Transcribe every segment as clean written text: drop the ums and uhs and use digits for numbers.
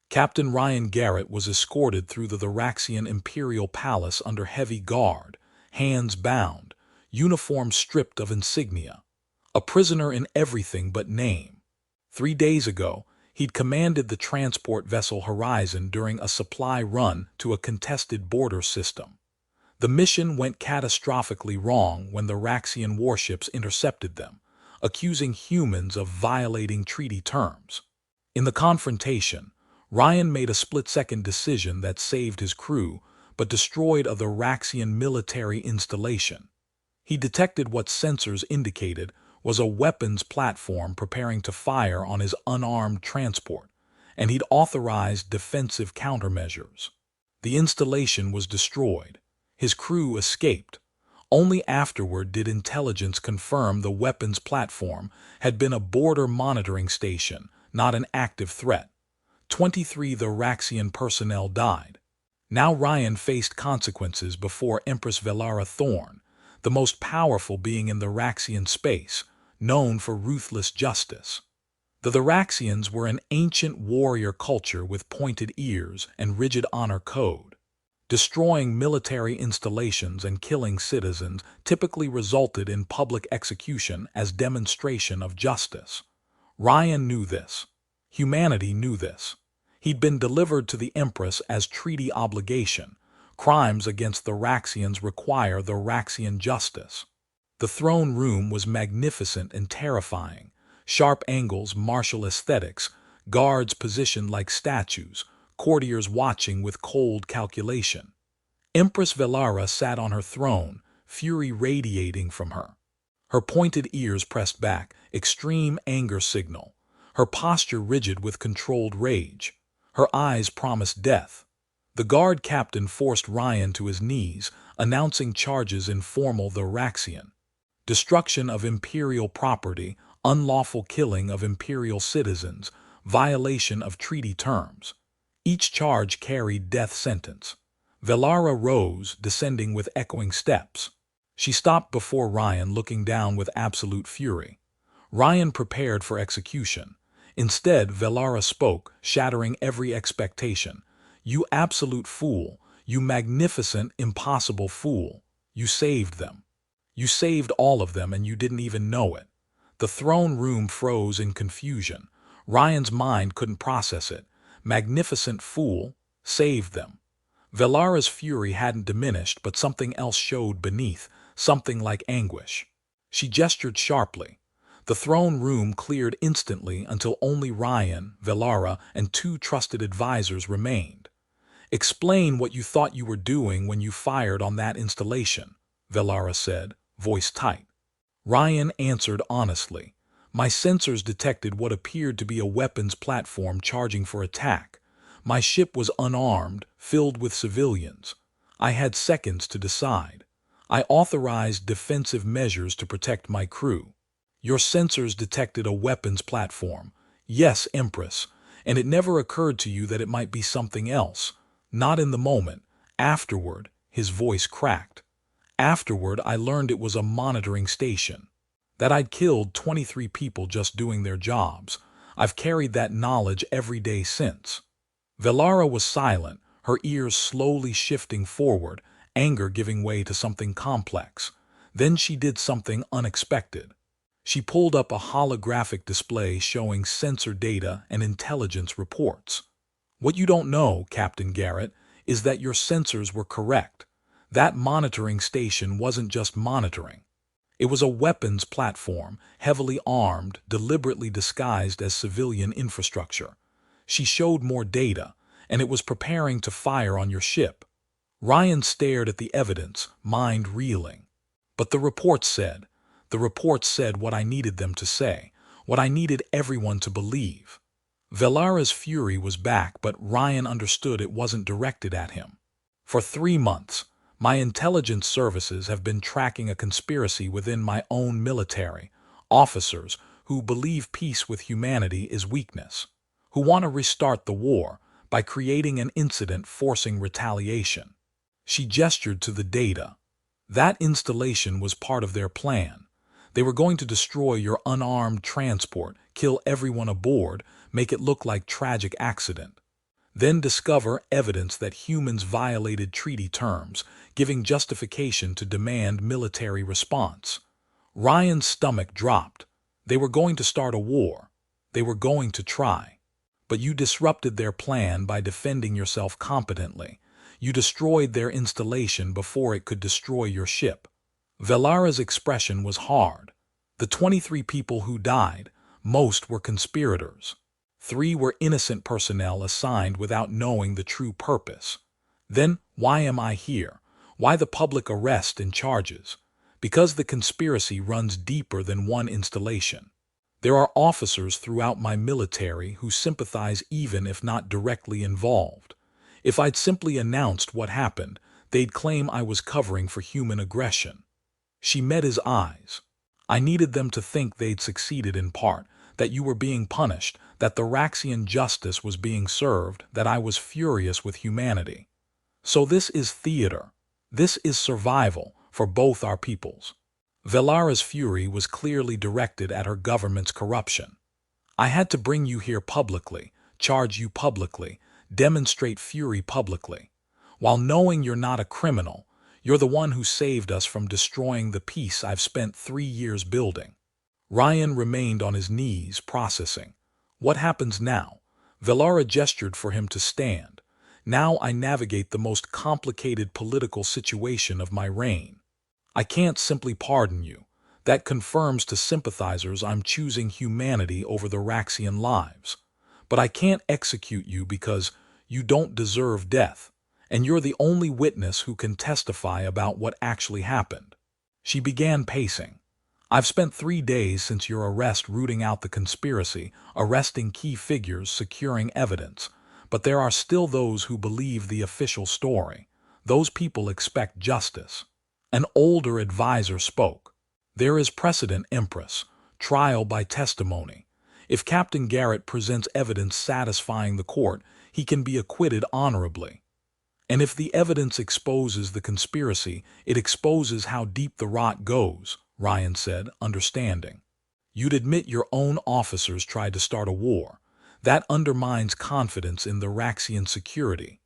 Captain Ryan Garrett was escorted through the Thraxian Imperial Palace under heavy guard, hands bound, uniform stripped of insignia. A prisoner in everything but name. 3 days ago, he'd commanded the transport vessel Horizon during a supply run to a contested border system. The mission went catastrophically wrong when the Thraxian warships intercepted them, accusing humans of violating treaty terms. In the confrontation, Ryan made a split-second decision that saved his crew but destroyed a Thraxian military installation. He detected what sensors indicated was a weapons platform preparing to fire on his unarmed transport, and he'd authorized defensive countermeasures. The installation was destroyed. His crew escaped. Only afterward did intelligence confirm the weapons platform had been a border monitoring station, not an active threat. 23 Thraxian personnel died. Now Ryan faced consequences before Empress Velara Thorn, the most powerful being in the Thraxian space, known for ruthless justice. The Thraxians were an ancient warrior culture with pointed ears and rigid honor code. Destroying military installations and killing citizens typically resulted in public execution as demonstration of justice. Ryan knew this. Humanity knew this. He'd been delivered to the Empress as treaty obligation. Crimes against the Thraxians require the Thraxian justice. The throne room was magnificent and terrifying. Sharp angles, martial aesthetics, guards positioned like statues, courtiers watching with cold calculation. Empress Velara sat on her throne, fury radiating from her. Her pointed ears pressed back, extreme anger signal. Her posture rigid with controlled rage. Her eyes promised death. The guard captain forced Ryan to his knees, announcing charges in formal Thraxian. Destruction of imperial property, unlawful killing of imperial citizens, violation of treaty terms. Each charge carried death sentence. Velara rose, descending with echoing steps. She stopped before Ryan, looking down with absolute fury. Ryan prepared for execution. Instead, Velara spoke, shattering every expectation. "You absolute fool, you magnificent, impossible fool. You saved them. You saved all of them and you didn't even know it." The throne room froze in confusion. Ryan's mind couldn't process it. Magnificent fool, saved them. Velara's fury hadn't diminished, but something else showed beneath, something like anguish. She gestured sharply. The throne room cleared instantly until only Ryan, Velara, and 2 trusted advisors remained. "Explain what you thought you were doing when you fired on that installation," Velara said, voice tight. Ryan answered honestly. "My sensors detected what appeared to be a weapons platform charging for attack. My ship was unarmed, filled with civilians. I had seconds to decide. I authorized defensive measures to protect my crew. Your sensors detected a weapons platform. Yes, Empress, and it never occurred to you that it might be something else. Not in the moment. Afterward," his voice cracked. "Afterward, I learned it was a monitoring station. That I'd killed 23 people just doing their jobs. I've carried that knowledge every day since." Velara was silent, her ears slowly shifting forward, anger giving way to something complex. Then she did something unexpected. She pulled up a holographic display showing sensor data and intelligence reports. "What you don't know, Captain Garrett, is that your sensors were correct. That monitoring station wasn't just monitoring. It was a weapons platform, heavily armed, deliberately disguised as civilian infrastructure. She showed more data, and it was preparing to fire on your ship." Ryan stared at the evidence, mind reeling. "But the reports said what I needed them to say, what I needed everyone to believe." Velara's fury was back, but Ryan understood it wasn't directed at him. "For 3 months, my intelligence services have been tracking a conspiracy within my own military, officers who believe peace with humanity is weakness, who want to restart the war by creating an incident forcing retaliation." She gestured to the data. "That installation was part of their plan. They were going to destroy your unarmed transport, kill everyone aboard, make it look like tragic accident. then discover evidence that humans violated treaty terms, giving justification to demand military response. Ryan's stomach dropped. They were going to start a war. They were going to try. But you disrupted their plan by defending yourself competently. You destroyed their installation before it could destroy your ship. Velara's expression was hard. The 23 people who died, most were conspirators. 3 were innocent personnel assigned without knowing the true purpose. Then, why am I here? Why the public arrest and charges? Because the conspiracy runs deeper than one installation. There are officers throughout my military who sympathize even if not directly involved. If I'd simply announced what happened, they'd claim I was covering for human aggression. She met his eyes. I needed them to think they'd succeeded in part, that you were being punished, that the Raxian justice was being served, that I was furious with humanity. So this is theater. This is survival for both our peoples. Velara's fury was clearly directed at her government's corruption. I had to bring you here publicly, charge you publicly, demonstrate fury publicly. While knowing you're not a criminal, you're the one who saved us from destroying the peace I've spent 3 years building. Ryan remained on his knees, processing. What happens now? Velara gestured for him to stand. Now I navigate the most complicated political situation of my reign. I can't simply pardon you. That confirms to sympathizers I'm choosing humanity over the Raxian lives. But I can't execute you because you don't deserve death, and you're the only witness who can testify about what actually happened. She began pacing. I've spent 3 days since your arrest rooting out the conspiracy, arresting key figures, securing evidence. But there are still those who believe the official story. Those people expect justice. An older advisor spoke. There is precedent, Empress. Trial by testimony. If Captain Garrett presents evidence satisfying the court, he can be acquitted honorably. And if the evidence exposes the conspiracy, it exposes how deep the rot goes, Ryan said, understanding. You'd admit your own officers tried to start a war. That undermines confidence in the Raxian security.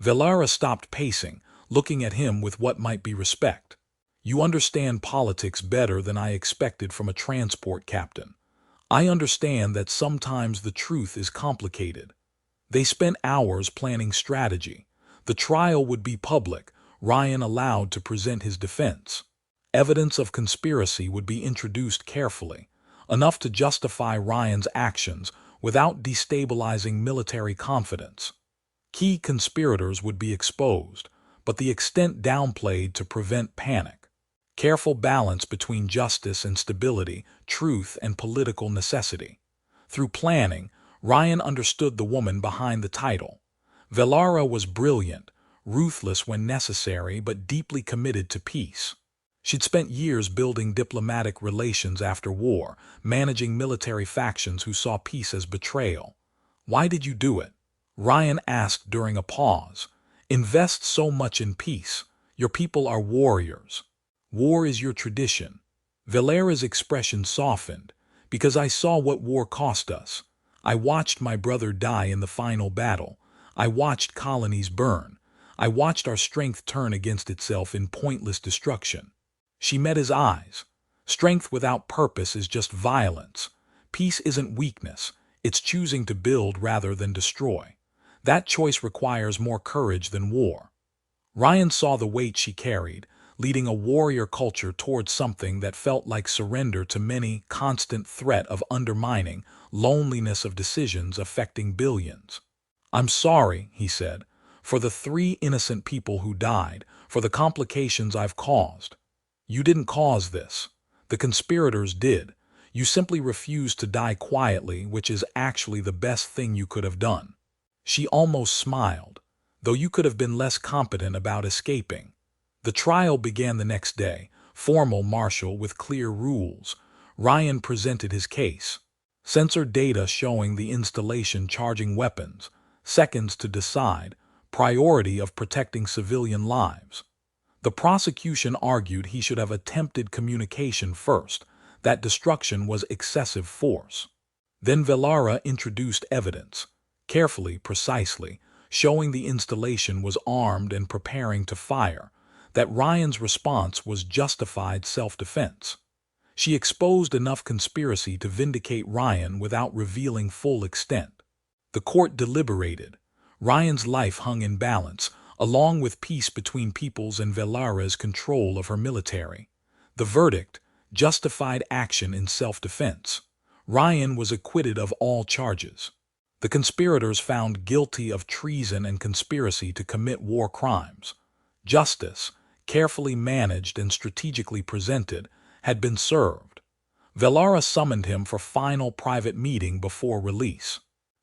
Velara stopped pacing, looking at him with what might be respect. You understand politics better than I expected from a transport captain. I understand that sometimes the truth is complicated. They spent hours planning strategy. The trial would be public, Ryan allowed to present his defense. Evidence of conspiracy would be introduced carefully, enough to justify Ryan's actions without destabilizing military confidence. Key conspirators would be exposed, but the extent downplayed to prevent panic. Careful balance between justice and stability, truth and political necessity. Through planning, Ryan understood the woman behind the title. Velara was brilliant, ruthless when necessary, but deeply committed to peace. She'd spent years building diplomatic relations after war, managing military factions who saw peace as betrayal. Why did you do it? Ryan asked during a pause. Invest so much in peace. Your people are warriors. War is your tradition. Velara's expression softened. Because I saw what war cost us. I watched my brother die in the final battle. I watched colonies burn. I watched our strength turn against itself in pointless destruction. She met his eyes. Strength without purpose is just violence. Peace isn't weakness. It's choosing to build rather than destroy. That choice requires more courage than war. Ryan saw the weight she carried, leading a warrior culture towards something that felt like surrender to many, constant threat of undermining, loneliness of decisions affecting billions. I'm sorry, he said, for the 3 innocent people who died, for the complications I've caused. You didn't cause this. The conspirators did. You simply refused to die quietly, which is actually the best thing you could have done. She almost smiled, though you could have been less competent about escaping. The trial began the next day, formal, martial, with clear rules. Ryan presented his case. Sensor data showing the installation charging weapons, seconds to decide, priority of protecting civilian lives. The prosecution argued he should have attempted communication first, that destruction was excessive force. Then Velara introduced evidence, carefully, precisely, showing the installation was armed and preparing to fire, that Ryan's response was justified self-defense. She exposed enough conspiracy to vindicate Ryan without revealing full extent. The court deliberated. Ryan's life hung in balance, along with peace between peoples and Velara's control of her military. The verdict: justified action in self-defense. Ryan was acquitted of all charges. The conspirators found guilty of treason and conspiracy to commit war crimes. Justice, carefully managed and strategically presented, had been served. Velara summoned him for final private meeting before release.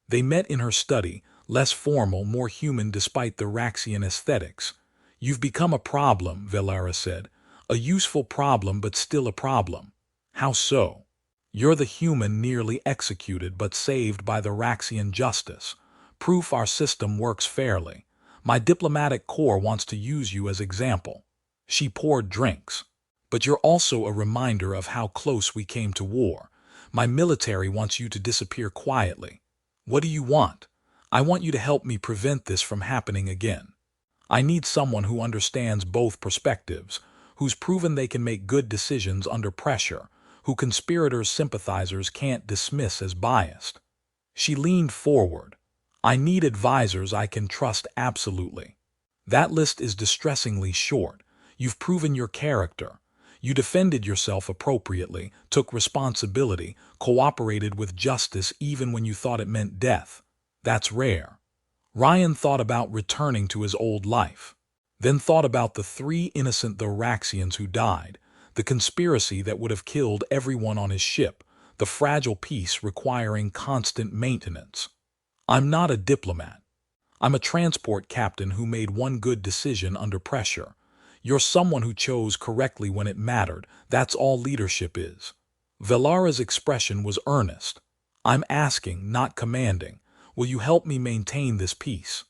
They met in her study, less formal, more human despite the Raxian aesthetics. "You've become a problem," Velara said. "A useful problem, but still a problem." "How so?" "You're the human nearly executed but saved by the Raxian justice. Proof our system works fairly. My diplomatic corps wants to use you as example." She poured drinks. "But you're also a reminder of how close we came to war. My military wants you to disappear quietly." "What do you want?" "I want you to help me prevent this from happening again. I need someone who understands both perspectives, who's proven they can make good decisions under pressure, who conspirators' sympathizers can't dismiss as biased." She leaned forward. "I need advisors I can trust absolutely." "That list is distressingly short. You've proven your character. You defended yourself appropriately, took responsibility, cooperated with justice even when you thought it meant death. That's rare." Ryan thought about returning to his old life. Then thought about the 3 innocent Thoraxians who died, the conspiracy that would have killed everyone on his ship, the fragile peace requiring constant maintenance. "I'm not a diplomat. I'm a transport captain who made one good decision under pressure. You're someone who chose correctly when it mattered. That's all leadership is." Velara's expression was earnest. "I'm asking, not commanding. Will you help me maintain this peace?"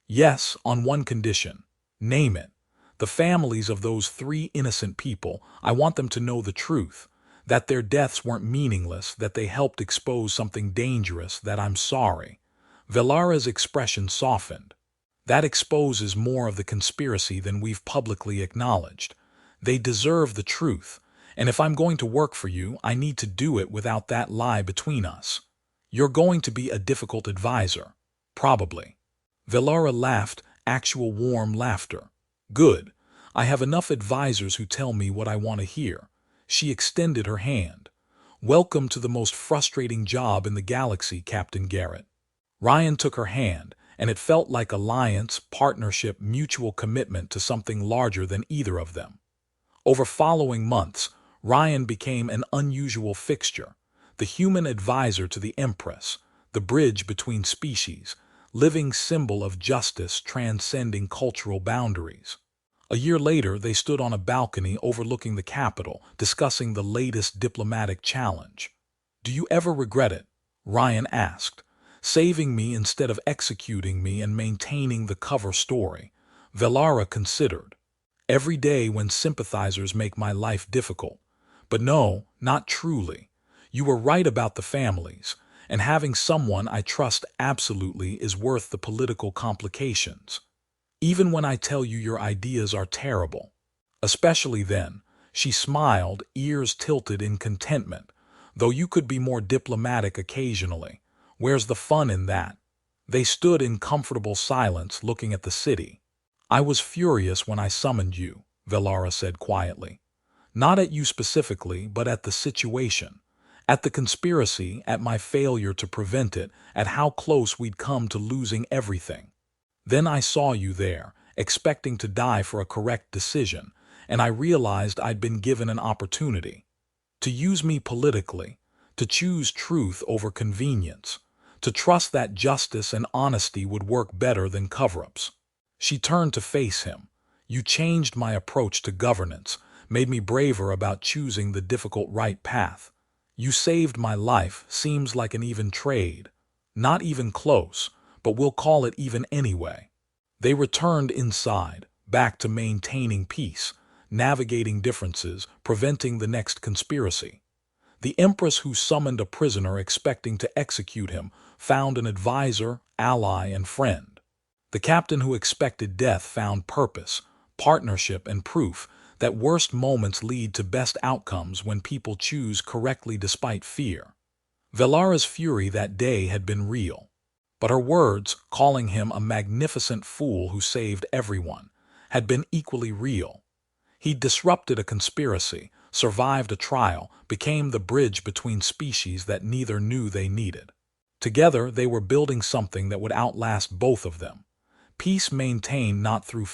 "Yes, on one condition." "Name it." "The families of those 3 innocent people, I want them to know the truth. That their deaths weren't meaningless, that they helped expose something dangerous, that I'm sorry." Velara's expression softened. "That exposes more of the conspiracy than we've publicly acknowledged. They deserve the truth, and if I'm going to work for you, I need to do it without that lie between us." "You're going to be a difficult advisor." "Probably." Velara laughed, actual warm laughter. "Good. I have enough advisors who tell me what I want to hear." She extended her hand. "Welcome to the most frustrating job in the galaxy, Captain Garrett." Ryan took her hand, and it felt like alliance, partnership, mutual commitment to something larger than either of them. Over following months, Ryan became an unusual fixture, the human advisor to the Empress, the bridge between species, living symbol of justice transcending cultural boundaries. A year later, they stood on a balcony overlooking the capital, discussing the latest diplomatic challenge. "Do you ever regret it?" Ryan asked. "Saving me instead of executing me and maintaining the cover story." Velara considered. "Every day when sympathizers make my life difficult. But no, not truly. You were right about the families, and having someone I trust absolutely is worth the political complications. Even when I tell you your ideas are terrible." "Especially then." She smiled, ears tilted in contentment. "Though you could be more diplomatic occasionally. Where's the fun in that?" They stood in comfortable silence looking at the city. "I was furious when I summoned you," Velara said quietly. "Not at you specifically, but at the situation. At the conspiracy, at my failure to prevent it, at how close we'd come to losing everything. Then I saw you there, expecting to die for a correct decision, and I realized I'd been given an opportunity. To use me politically, to choose truth over convenience, to trust that justice and honesty would work better than cover-ups." She turned to face him. "You changed my approach to governance, made me braver about choosing the difficult right path. You saved my life, seems like an even trade. Not even close, but we'll call it even anyway." They returned inside, back to maintaining peace, navigating differences, preventing the next conspiracy. The Empress, who summoned a prisoner expecting to execute him, found an advisor, ally, and friend. The captain who expected death found purpose, partnership, and proof that worst moments lead to best outcomes when people choose correctly despite fear. Velara's fury that day had been real, but her words, calling him a magnificent fool who saved everyone, had been equally real. He disrupted a conspiracy, survived a trial, became the bridge between species that neither knew they needed. Together, they were building something that would outlast both of them. Peace maintained not through